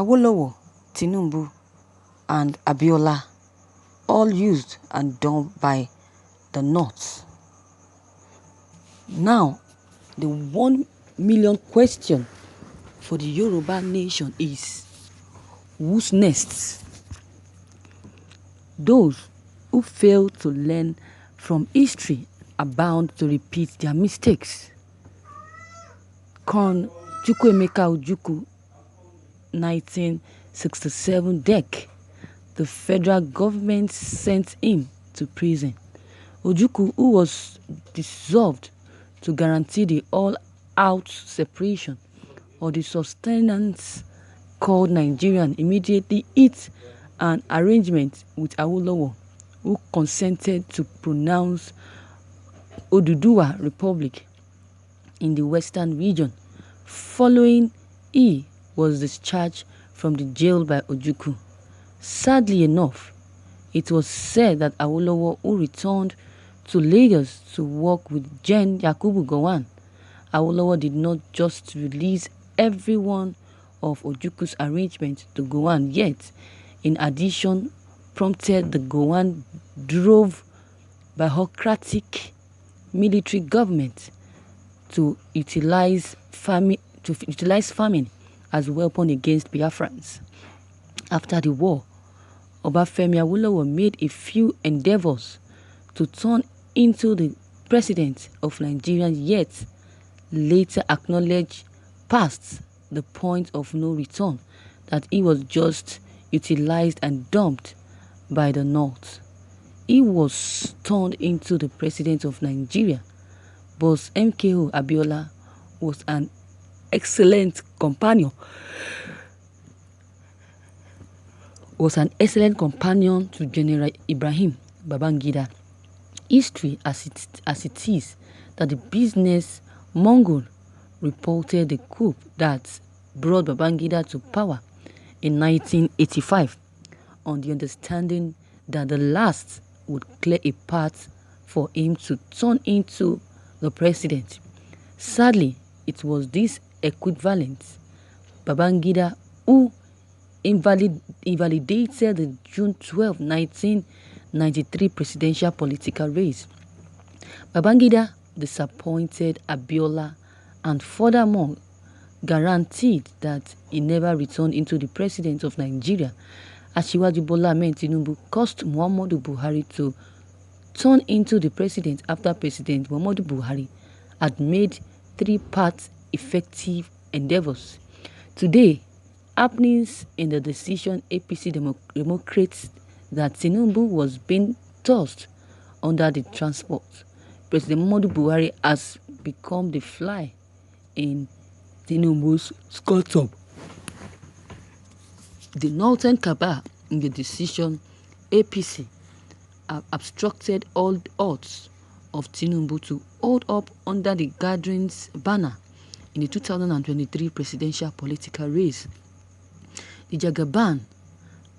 Awolowo, Tinubu, and Abiola, all used and done by the North. Now, the 1 million question for the Yoruba nation is, who's next? Those who fail to learn from history are bound to repeat their mistakes. Con Chukwuemeka Ojukwu, 1967 death, the federal government sent him to prison. Ojukwu, who was dissolved to guarantee the all-out separation of the sustenance called Nigerian, immediately hit an arrangement with Awolowo, who consented to pronounce Oduduwa Republic in the western region. Following, he was discharged from the jail by Ojukwu. Sadly enough, it was said that Awolowo, who returned to Lagos to work with Gen Yakubu Gowon, Awolowo did not just release every one of Ojukwu's arrangements to Gowon, yet, in addition, prompted the Gowon drove bureaucratic military government to utilize famine as a weapon against Biafrans. After the war, Obafemi Awolowo made a few endeavors to turn into the president of Nigeria, yet later acknowledged past the point of no return that he was just utilized and dumped by the North. He was turned into the president of Nigeria, but MKO Abiola was an excellent companion. To General Ibrahim Babangida. History as it is that the business Mongol reported the coup that brought Babangida to power in 1985 on the understanding that the last would clear a path for him to turn into the president. Sadly, it was this equivalent Babangida who invalidated the June 12, 1993 presidential political race. Babangida disappointed Abiola and furthermore guaranteed that he never returned into the president of Nigeria. Asiwaju Bola Ahmed Tinubu caused Muhammadu Buhari to turn into the president after President Muhammadu Buhari had made 3-part effective endeavors. Today, happenings in the decision APC Democrats that Tinubu was being tossed under the transport. President Muhammadu Buhari has become the fly in Tinubu's skull. The Northern cabal in the decision APC have obstructed all odds of Tinubu to hold up under the gatherings banner in the 2023 presidential political race. The Jagaban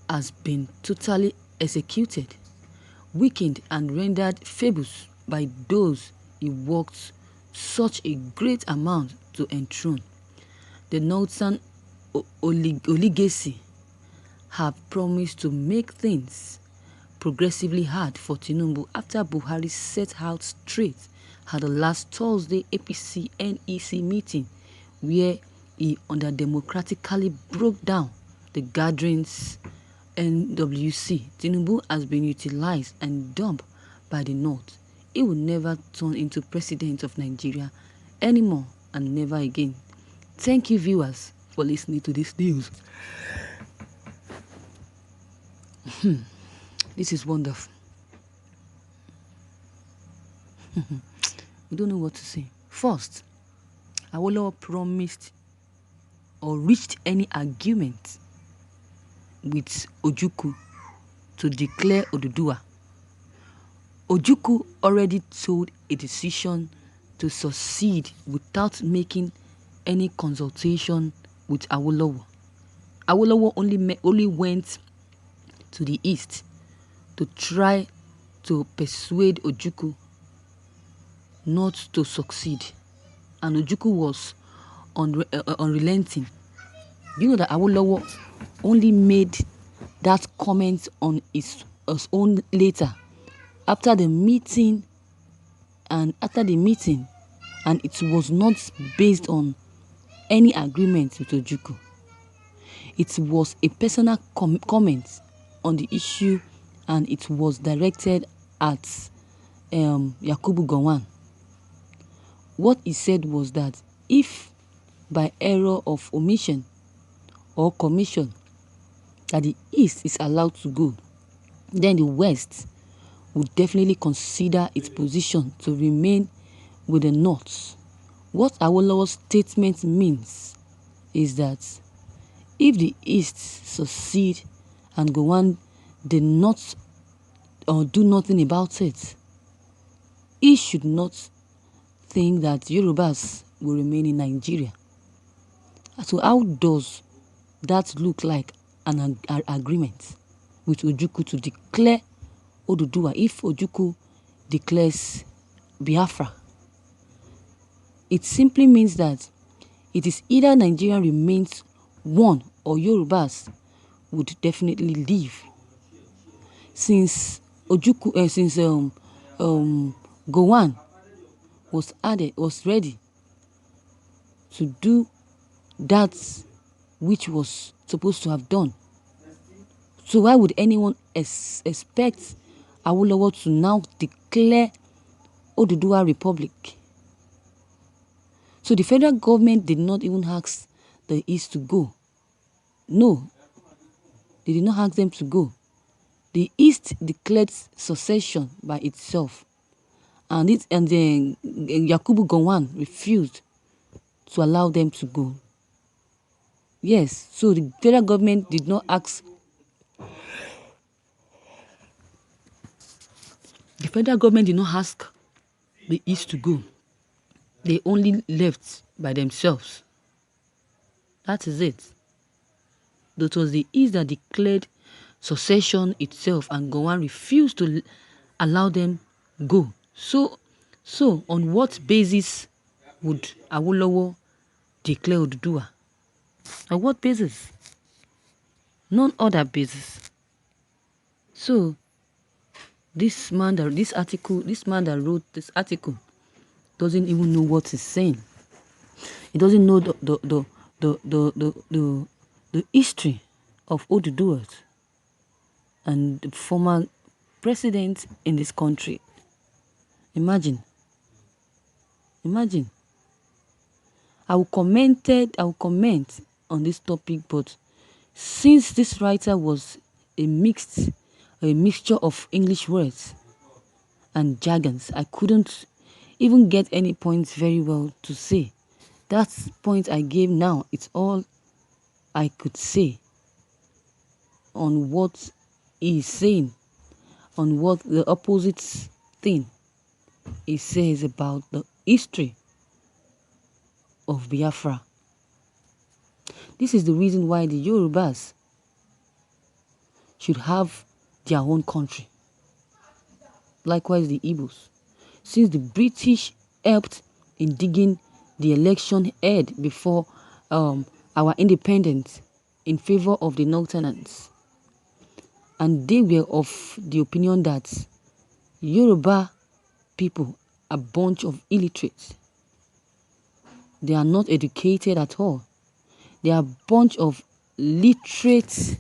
has been totally executed, weakened and rendered famous by those he worked such a great amount to enthrone. The Northern oligarchy have promised to make things progressively hard for Tinubu after Buhari set out straight at the last Thursday APC NEC meeting, where he undemocratically broke down the gatherings NWC. Tinubu has been utilized and dumped by the North. He will never turn into president of Nigeria anymore and never again. Thank you, viewers, for listening to this news. This is wonderful. We don't know what to say. First, Awolowo promised or reached any agreement with Ojukwu to declare Oduduwa. Ojukwu already told a decision to succeed without making any consultation with Awolowo. Awolowo only went to the east to try to persuade Ojukwu not to succeed, and Ojukwu was unrelenting. You know that Awolowo only made that comment on his own later, after the meeting, and it was not based on any agreement with Ojukwu. It was a personal comment on the issue, and it was directed at Yakubu Gowon. What he said was that if by error of omission or commission that the East is allowed to go, then the West would definitely consider its position to remain with the North. What Awolowo's statement means is that if the East succeed and Gowon did not or do nothing about it, he should not think that Yorubas will remain in Nigeria. So how does that look like an agreement with Ojukwu to declare Oduduwa if Ojukwu declares Biafra? It simply means that it is either Nigeria remains one or Yorubas would definitely leave. Since Gowon was ready to do that which was supposed to have done, so why would anyone expect Awolowo to now declare Oduduwa Republic? So the federal government did not even ask the East to go. No, they did not ask them to go. The East declared secession by itself, and then Yakubu Gowon refused to allow them to go. Yes, so the federal government did not ask. The federal government did not ask the East to go. They only left by themselves. That is it. That was the East that declared secession itself, and Gowon refused to allow them go. So on what basis would Awolowo declare Oduduwa? On what basis? None other basis. So this man that wrote this article doesn't even know what he's saying. He doesn't know the history of Oduduwa and the former president in this country. Imagine. I will comment on this topic, but since this writer was a mixture of English words and jargons, I couldn't even get any points very well to say. That point I gave now, it's all I could say on what he is saying, on what the opposite thing he says about the history of Biafra. This is the reason why the Yorubas should have their own country. Likewise the Igbos. Since the British helped in digging the election ahead before our independence in favor of the Northerners, and they were of the opinion that Yoruba people are a bunch of illiterates. They are not educated at all. They are a bunch of literate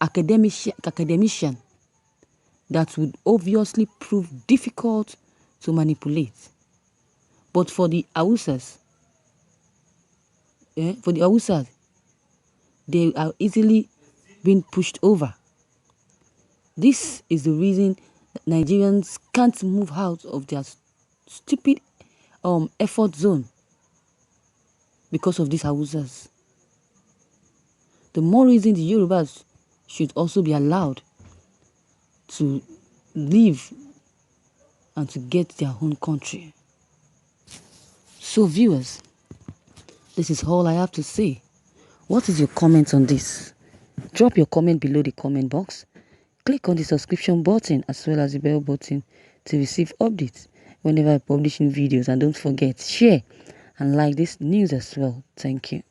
academician that would obviously prove difficult to manipulate. But for the Hausas, they are easily being pushed over. This is the reason that Nigerians can't move out of their stupid effort zone, because of these Hausas. The more reason the Yorubas should also be allowed to live and to get their own country. So viewers, this is all I have to say. What is your comment on this? Drop your comment below the comment box. Click on the subscription button as well as the bell button to receive updates whenever I publish new videos. And don't forget, share and like this news as well. Thank you.